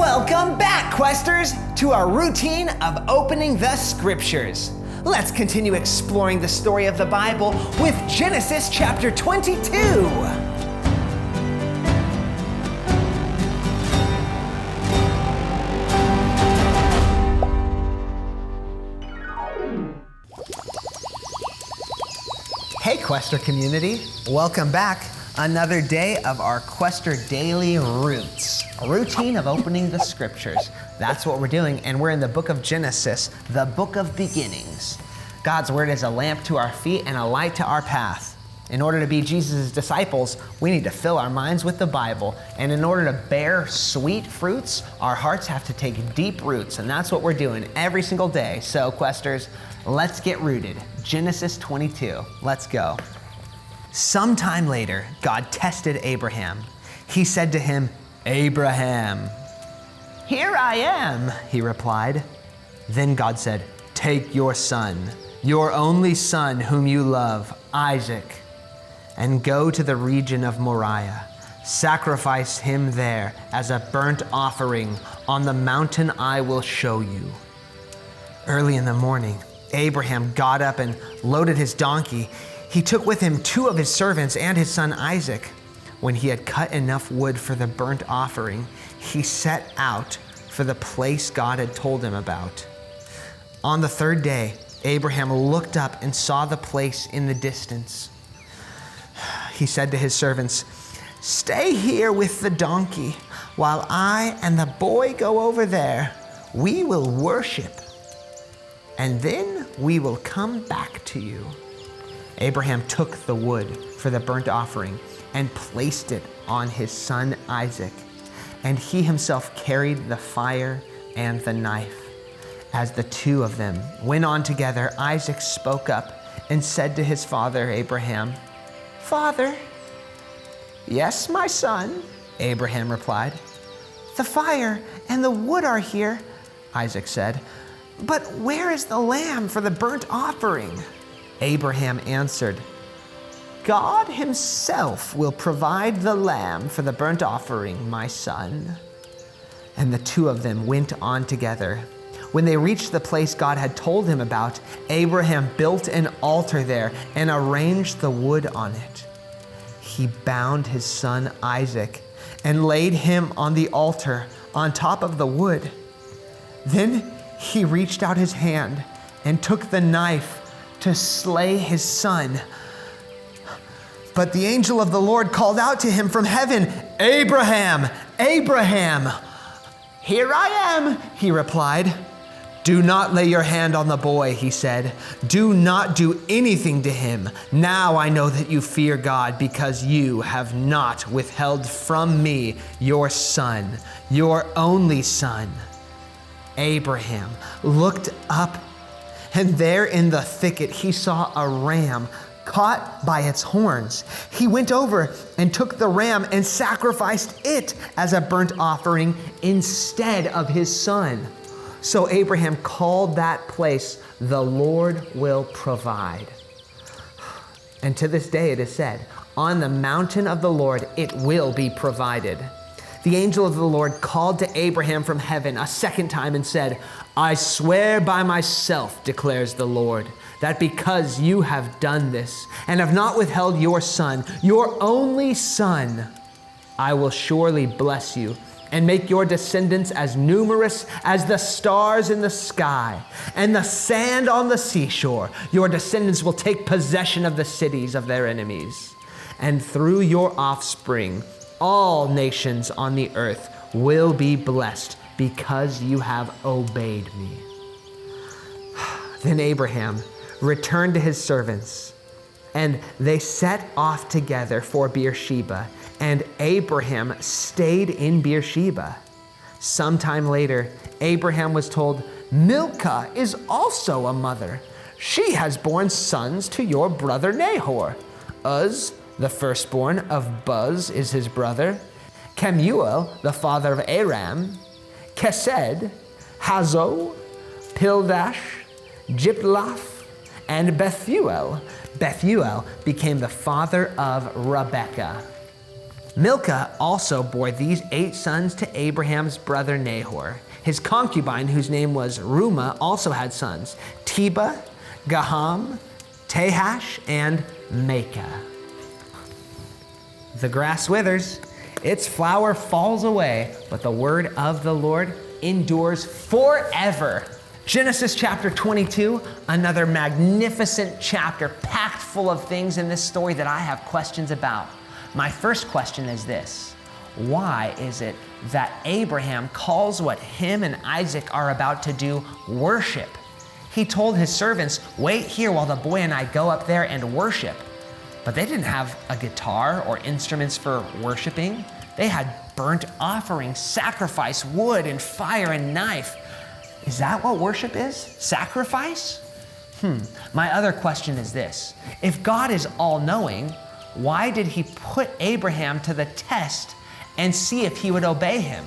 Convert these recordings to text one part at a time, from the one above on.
Welcome back, Questers, to our routine of opening the scriptures. Let's continue exploring the story of the Bible with Genesis chapter 22. Hey, Quester community. Welcome back. Another day of our Quester Daily Roots, a routine of opening the scriptures. That's what we're doing, and we're in the book of Genesis, the book of beginnings. God's word is a lamp to our feet and a light to our path. In order to be Jesus' disciples, we need to fill our minds with the Bible. And in order to bear sweet fruits, our hearts have to take deep roots. And that's what we're doing every single day. So, Questers, let's get rooted. Genesis 22. Let's go. Sometime later, God tested Abraham. He said to him, "Abraham." "Here I am," he replied. Then God said, "Take your son, your only son whom you love, Isaac, and go to the region of Moriah. Sacrifice him there as a burnt offering on the mountain I will show you." Early in the morning, Abraham got up and loaded his donkey. He took with him 2 of his servants and his son Isaac. When he had cut enough wood for the burnt offering, he set out for the place God had told him about. On the 3rd day, Abraham looked up and saw the place in the distance. He said to his servants, "Stay here with the donkey while I and the boy go over there. We will worship, and then we will come back to you." Abraham took the wood for the burnt offering and placed it on his son Isaac, and he himself carried the fire and the knife. As the 2 of them went on together, Isaac spoke up and said to his father Abraham, "Father." "Yes, my son," Abraham replied. "The fire and the wood are here," Isaac said, "but where is the lamb for the burnt offering?" Abraham answered, "God himself will provide the lamb for the burnt offering, my son." And the 2 of them went on together. When they reached the place God had told him about, Abraham built an altar there and arranged the wood on it. He bound his son Isaac and laid him on the altar on top of the wood. Then he reached out his hand and took the knife to slay his son. But the angel of the Lord called out to him from heaven, "Abraham, Abraham." "Here I am," he replied. "Do not lay your hand on the boy," he said. "Do not do anything to him. Now I know that you fear God because you have not withheld from me your son, your only son." Abraham looked up, and there in the thicket he saw a ram caught by its horns. He went over and took the ram and sacrificed it as a burnt offering instead of his son. So Abraham called that place, "The Lord will provide." And to this day it is said, "On the mountain of the Lord it will be provided." The angel of the Lord called to Abraham from heaven a 2nd time and said, "I swear by myself, declares the Lord, that because you have done this and have not withheld your son, your only son, I will surely bless you and make your descendants as numerous as the stars in the sky and the sand on the seashore. Your descendants will take possession of the cities of their enemies. And through your offspring, all nations on the earth will be blessed because you have obeyed me." Then Abraham returned to his servants, and they set off together for Beersheba, and Abraham stayed in Beersheba. Sometime later, Abraham was told, "Milcah is also a mother. She has borne sons to your brother Nahor. Uz, the firstborn of Buz, is his brother. Kemuel, the father of Aram. Kesed, Hazo, Pildash, Jiphlaph, and Bethuel. Bethuel became the father of Rebekah. Milcah also bore these 8 sons to Abraham's brother Nahor. His concubine, whose name was Reumah, also had sons, Tebah, Gaham, Tahash, and Maacah. The grass withers, its flower falls away, but the word of the Lord endures forever. Genesis chapter 22, another magnificent chapter packed full of things in this story that I have questions about. My first question is this: why is it that Abraham calls what him and Isaac are about to do worship? He told his servants, "Wait here while the boy and I go up there and worship." But they didn't have a guitar or instruments for worshiping. They had burnt offerings, sacrifice, wood and fire and knife. Is that what worship is? Sacrifice? My other question is this: if God is all-knowing, why did he put Abraham to the test and see if he would obey him?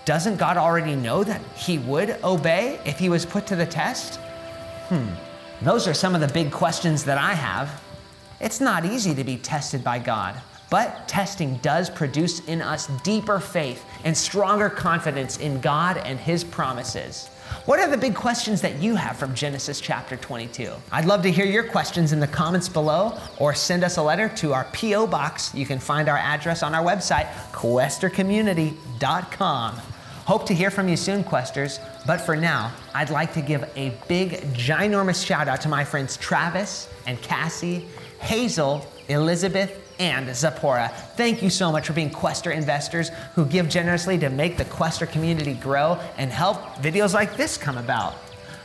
Doesn't God already know that he would obey if he was put to the test? Those are some of the big questions that I have. It's not easy to be tested by God, but testing does produce in us deeper faith and stronger confidence in God and his promises. What are the big questions that you have from Genesis chapter 22? I'd love to hear your questions in the comments below, or send us a letter to our P.O. Box. You can find our address on our website, questercommunity.com. Hope to hear from you soon, Questers. But for now, I'd like to give a big, ginormous shout out to my friends Travis and Cassie, Hazel, Elizabeth, and Zipporah. Thank you so much for being Quester investors who give generously to make the Quester community grow and help videos like this come about.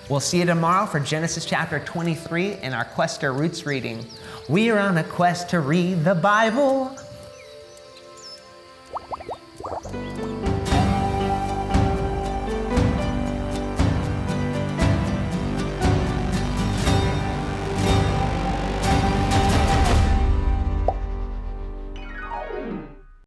We'll see you tomorrow for Genesis chapter 23 in our Quester Roots reading. We are on a quest to read the Bible.